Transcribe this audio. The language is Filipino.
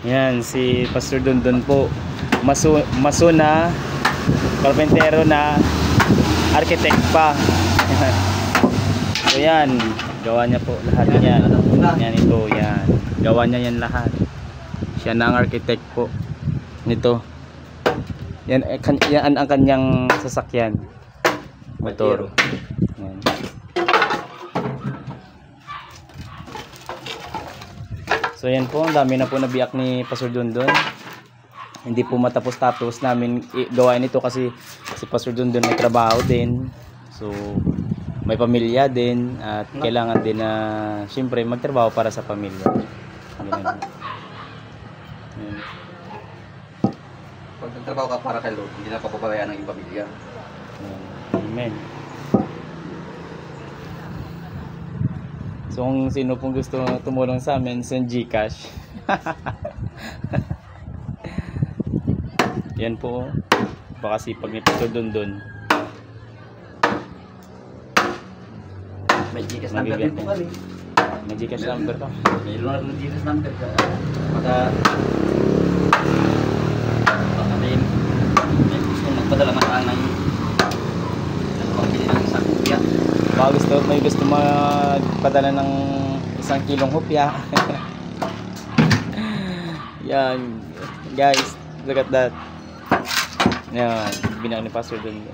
Yan, si Pastor Dondon po. Maso na, karpentero na, architect pa. So yan, gawa niya po lahat yan. Yan ito, yan. Gawa niya yan lahat. Siya na ang architect po nito. Yan, yan ang kanyang sasakyan. Motor. Yan. So yan po, ang dami na po nabiyak ni Pastor Dondon. Hindi po matapos-tapos namin gawain ito kasi si Pastor Dondon may trabaho din. So may pamilya din at kailangan din na siyempre magtrabaho para sa pamilya. Ganun. Yan. Pag nagtrabaho ka para kay Lord, hindi na papabayaan ng iyong pamilya. Amen. So kung sino pong gusto tumulong sa amin, send GCash. Yan po. Baka sipag ni Pastor Dondon. May GCash number din po kami. May GCash number ka? Mayroon na GCash number ka. Baka may gusto magpadala man ng pambili ng isang hupya. Baka may gusto magpadala ng 1 kilong hupya. Yan. Guys, look at that. Yan. Binang ni Pastor Dondon.